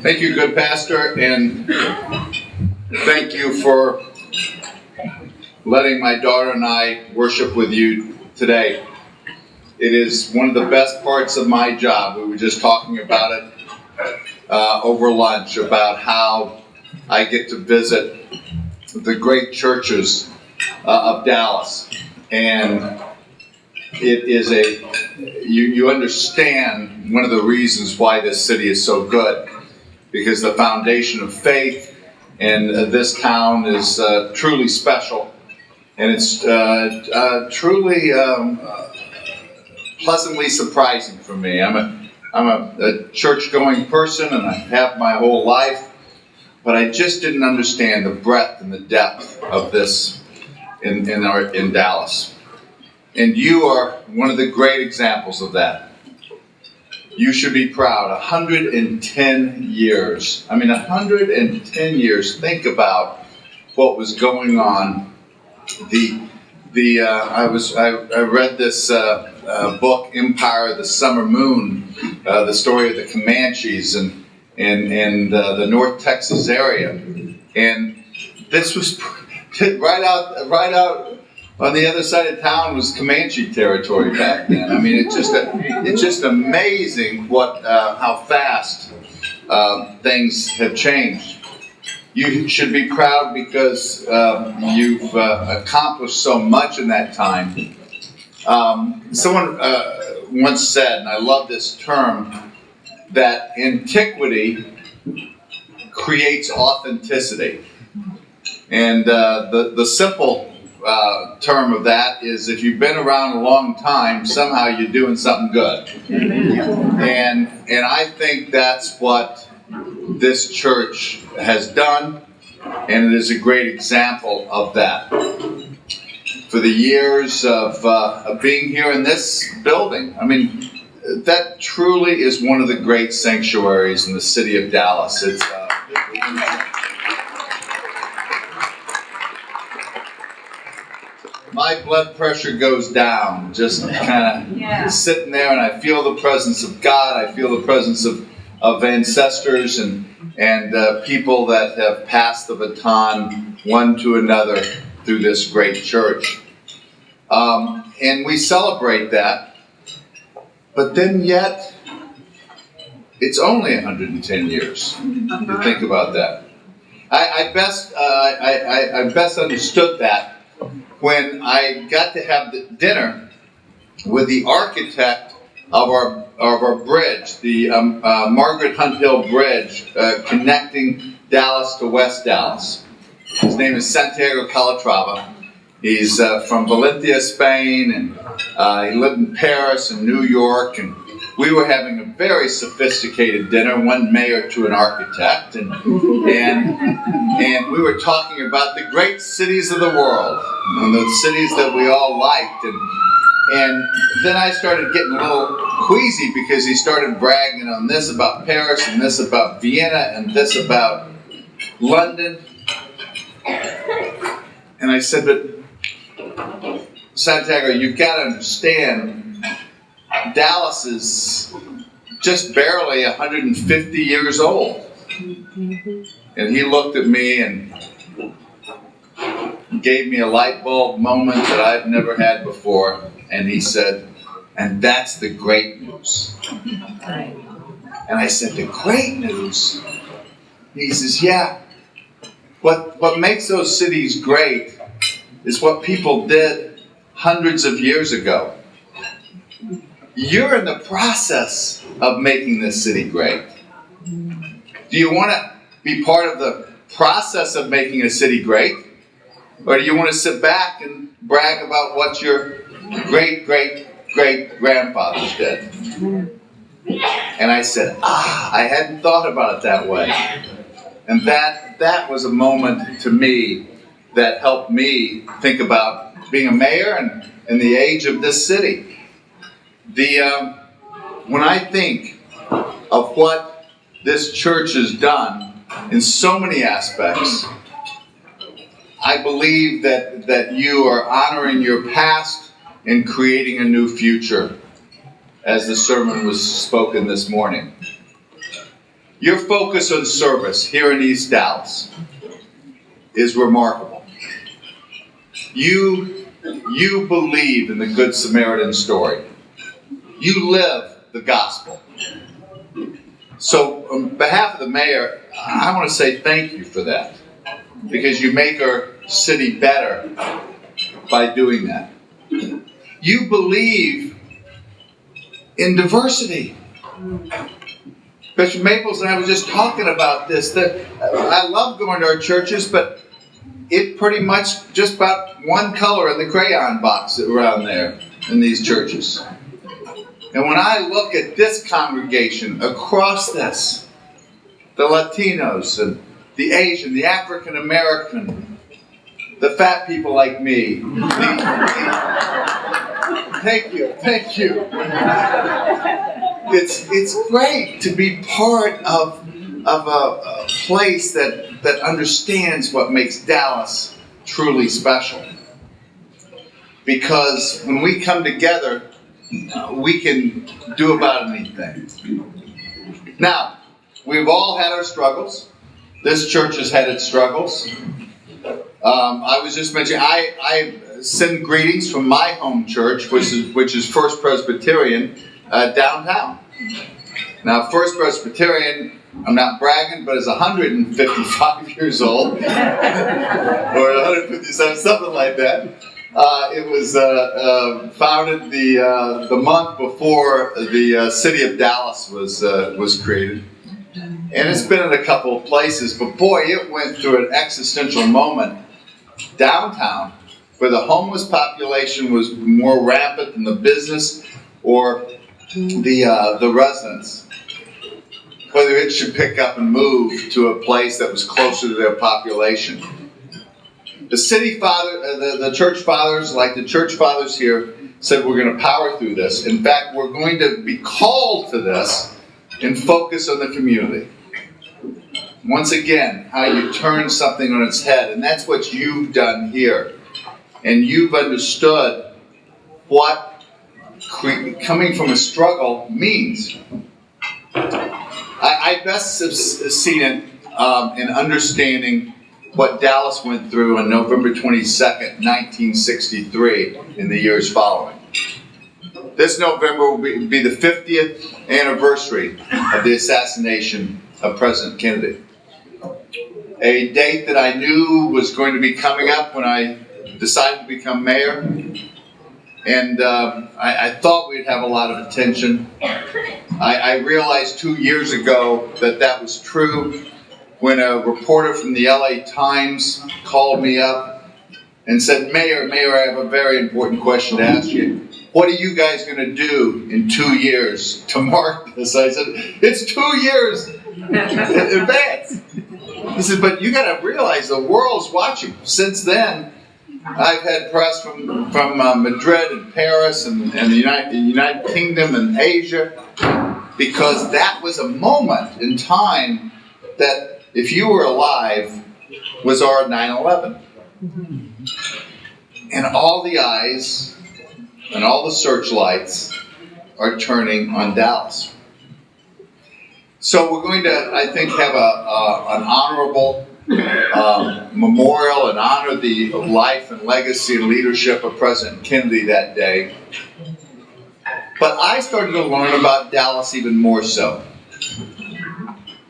Thank you, good pastor, and thank you for letting my daughter and I worship with you today. It is one of the best parts of my job. We were just talking about it over lunch, about how I get to visit the great churches of Dallas. And it is you understand one of the reasons why this city is so good, because the foundation of faith in this town is truly special, and it's truly pleasantly surprising for me. I'm a church-going person, and I have my whole life, but I just didn't understand the breadth and the depth of this in Dallas. And you are one of the great examples of that. You should be proud. 110 years. I mean, 110 years. Think about what was going on. I read this book, Empire of the Summer Moon, the story of the Comanches and the North Texas area, and this was right out. On the other side of town was Comanche territory back then. I mean, it's just amazing how fast things have changed. You should be proud because you've accomplished so much in that time. Someone once said, and I love this term, that antiquity creates authenticity. And the simple term of that is, if you've been around a long time, somehow you're doing something good. And I think that's what this church has done, and it is a great example of that. For the years of being here in this building, I mean, that truly is one of the great sanctuaries in the city of Dallas. My blood pressure goes down, just kind of sitting there, and I feel the presence of God. I feel the presence of ancestors and people that have passed the baton one to another through this great church. And we celebrate that, but then yet, it's only 110 years. You think about that. I best understood that when I got to have the dinner with the architect of our bridge, the Margaret Hunt Hill Bridge, connecting Dallas to West Dallas. His name is Santiago Calatrava. He's from Valencia, Spain, and he lived in Paris and New York, and we were having a very sophisticated dinner, one mayor to an architect, and we were talking about the great cities of the world, and the cities that we all liked, and then I started getting a little queasy because he started bragging on this about Paris, and this about Vienna, and this about London, and I said, but Santiago, you've got to understand, Dallas is just barely 150 years old. And he looked at me and gave me a light bulb moment that I've never had before. And he said, and that's the great news. And I said, the great news? He says, yeah. What makes those cities great is what people did hundreds of years ago. You're in the process of making this city great. Do you want to be part of the process of making a city great? Or do you want to sit back and brag about what your great-great-great-grandfathers did? And I said, I hadn't thought about it that way. And that was a moment to me that helped me think about being a mayor and the age of this city. When I think of what this church has done in so many aspects, I believe that you are honoring your past and creating a new future, as the sermon was spoken this morning. Your focus on service here in East Dallas is remarkable. You believe in the Good Samaritan story. You live the gospel. So on behalf of the mayor, I want to say thank you for that, because you make our city better by doing that. You believe in diversity. Bishop Maples and I were just talking about this, that I love going to our churches, but it pretty much just about one color in the crayon box around there in these churches. And when I look at this congregation across this, the Latinos and the Asian, the African American, the fat people like me. Thank you. It's great to be part of a place that understands what makes Dallas truly special. Because when we come together, we can do about anything. Now, we've all had our struggles. This church has had its struggles. I was just mentioning, I send greetings from my home church, which is First Presbyterian, downtown. Now, First Presbyterian, I'm not bragging, but is 155 years old, or 157, something like that. It was founded the month before the city of Dallas was created. And it's been in a couple of places, but boy, it went through an existential moment downtown, where the homeless population was more rampant than the business or the residents. Whether it should pick up and move to a place that was closer to their population. The city father, the church fathers, like the church fathers here, said we're going to power through this. In fact, we're going to be called to this and focus on the community. Once again, how you turn something on its head, and that's what you've done here. And you've understood what coming from a struggle means. I best have seen it in understanding what Dallas went through on November 22nd, 1963, in the years following. This November will be the 50th anniversary of the assassination of President Kennedy. A date that I knew was going to be coming up when I decided to become mayor. And I thought we'd have a lot of attention. I realized 2 years ago that was true when a reporter from the LA Times called me up and said, Mayor, I have a very important question to ask you. What are you guys going to do in 2 years to mark this? I said, it's 2 years in advance. He said, but you got to realize the world's watching. Since then, I've had press from Madrid and Paris and the United Kingdom and Asia, because that was a moment in time that, if you were alive, was our 9/11. And all the eyes and all the searchlights are turning on Dallas. So we're going to, I think, have an honorable memorial and honor the life and legacy and leadership of President Kennedy that day. But I started to learn about Dallas even more so.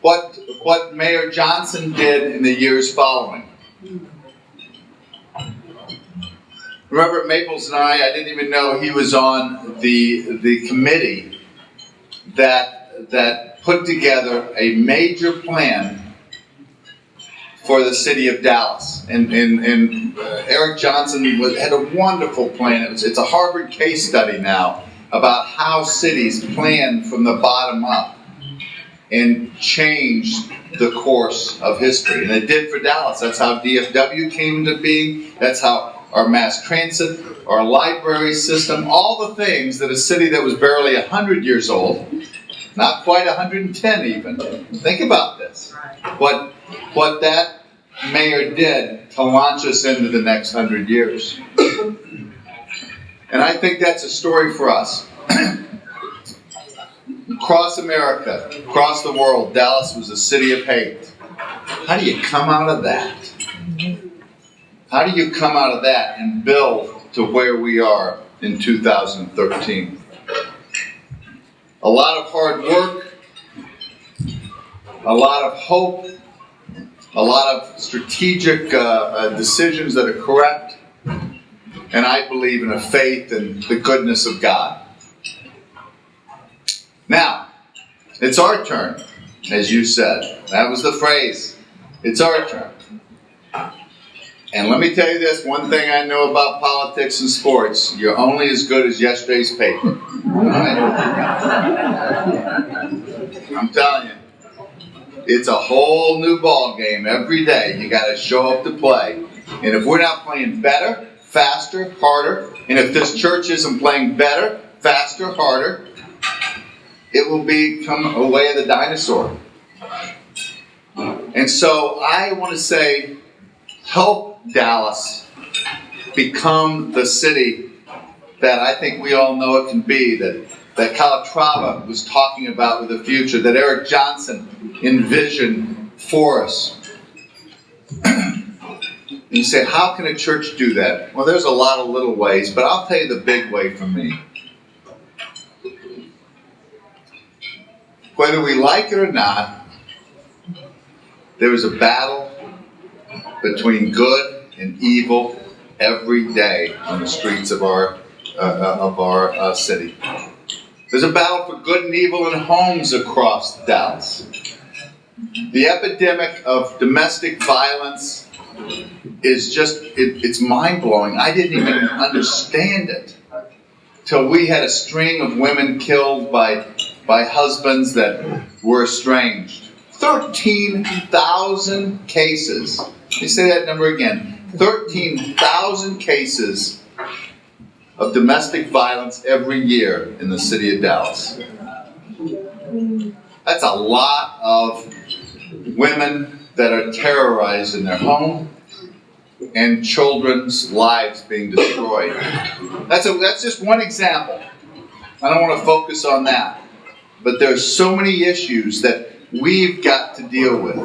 What Mayor Johnson did in the years following. Remember, Maples and I didn't even know he was on the committee that put together a major plan for the city of Dallas. And Eric Johnson had a wonderful plan. It's a Harvard case study now about how cities plan from the bottom up and change the course of history. And it did for Dallas. That's how DFW came into being. That's how our mass transit, our library system, all the things that a city that was barely 100 years old, not quite 110 even. Think about this. What that mayor did to launch us into the next 100 years. And I think that's a story for us. across America, across the world, Dallas was a city of hate. How do you come out of that? How do you come out of that and build to where we are in 2013? A lot of hard work, a lot of hope, a lot of strategic decisions that are correct, and I believe in a faith in the goodness of God. Now, it's our turn, as you said. That was the phrase. It's our turn. And let me tell you this, one thing I know about politics and sports, you're only as good as yesterday's paper. All right? I'm telling you, it's a whole new ball game every day. You got to show up to play. And if we're not playing better, faster, harder, and if this church isn't playing better, faster, harder, it will become a way of the dinosaur. And so I want to say, help Dallas become the city that I think we all know it can be, that Calatrava was talking about with the future, that Eric Johnson envisioned for us. And you say, how can a church do that? Well, there's a lot of little ways, but I'll tell you the big way for me. Whether we like it or not, there is a battle between good and evil every day on the streets of our city. There's a battle for good and evil in homes across Dallas. The epidemic of domestic violence is just, it's mind-blowing. I didn't even understand it till we had a string of women killed by husbands that were estranged. 13,000 cases. Let me say that number again. 13,000 cases of domestic violence every year in the city of Dallas. That's a lot of women that are terrorized in their home and children's lives being destroyed. That's just one example. I don't want to focus on that. But there's so many issues that we've got to deal with.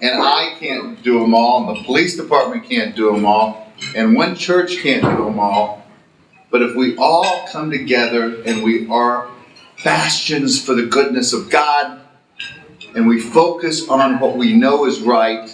And I can't do them all, and the police department can't do them all, and one church can't do them all. But if we all come together and we are bastions for the goodness of God, and we focus on what we know is right,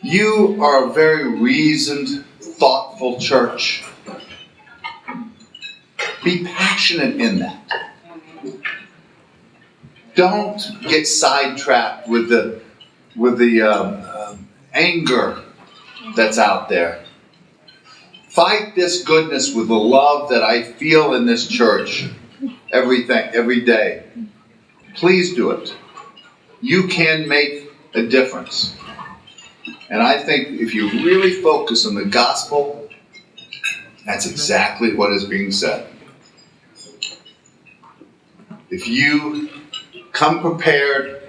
you are a very reasoned, thoughtful church. Be passionate in that. Don't get sidetracked with the anger that's out there. Fight this goodness with the love that I feel in this church every day. Please do it. You can make a difference. And I think if you really focus on the gospel, that's exactly what is being said. If you come prepared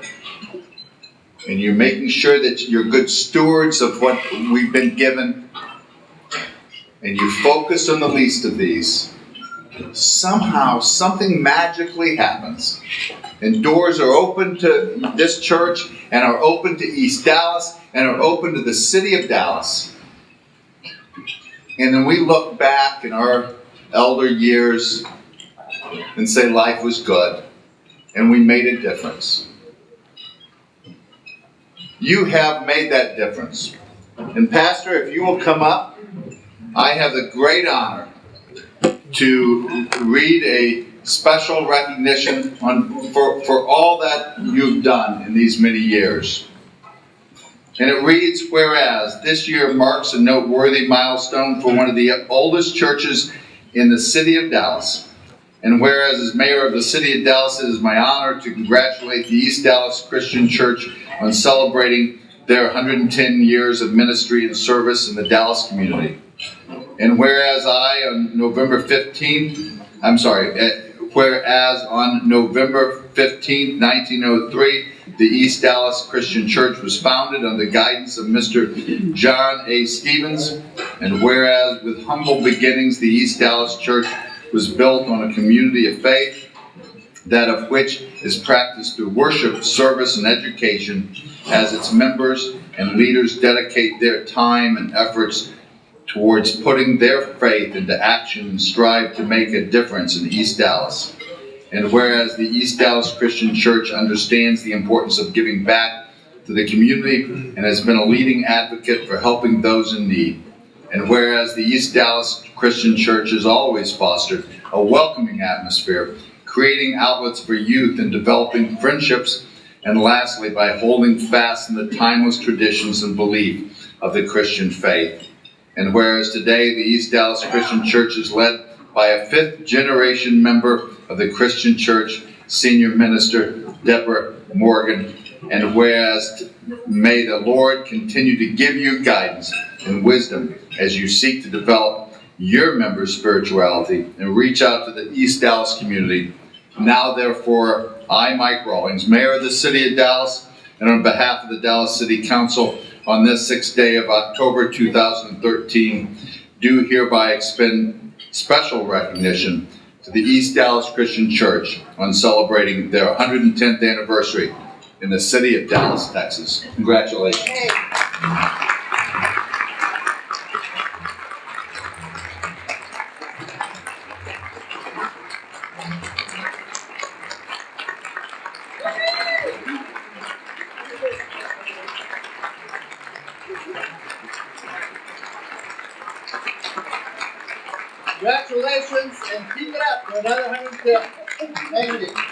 and you're making sure that you're good stewards of what we've been given, and you focus on the least of these, somehow something magically happens. And doors are open to this church, and are open to East Dallas, and are open to the city of Dallas. And then we look back in our elder years and say life was good, and we made a difference. You have made that difference. And Pastor, if you will come up, I have the great honor to read a special recognition for all that you've done in these many years. And it reads, whereas this year marks a noteworthy milestone for one of the oldest churches in the city of Dallas. And whereas as mayor of the city of Dallas, it is my honor to congratulate the East Dallas Christian Church on celebrating their 110 years of ministry and service in the Dallas community. And whereas on November 15th, 1903, the East Dallas Christian Church was founded under the guidance of Mr. John A. Stevens. And whereas with humble beginnings, the East Dallas Church was built on a community of faith, that of which is practiced through worship, service, and education, as its members and leaders dedicate their time and efforts towards putting their faith into action and strive to make a difference in East Dallas. And whereas the East Dallas Christian Church understands the importance of giving back to the community and has been a leading advocate for helping those in need. And whereas the East Dallas Christian Church has always fostered a welcoming atmosphere, creating outlets for youth and developing friendships, and lastly, by holding fast in the timeless traditions and belief of the Christian faith. And whereas today the East Dallas Christian Church is led by a fifth-generation member of the Christian Church, Senior Minister Deborah Morgan, and whereas may the Lord continue to give you guidance and wisdom as you seek to develop your members' spirituality and reach out to the East Dallas community. Now, therefore, I, Mike Rawlings, Mayor of the City of Dallas, and on behalf of the Dallas City Council, on this 6th day of October 2013, do hereby extend special recognition to the East Dallas Christian Church on celebrating their 110th anniversary in the city of Dallas, Texas. Congratulations. Hey. Congratulations, and keep it up for another 110. Thank you.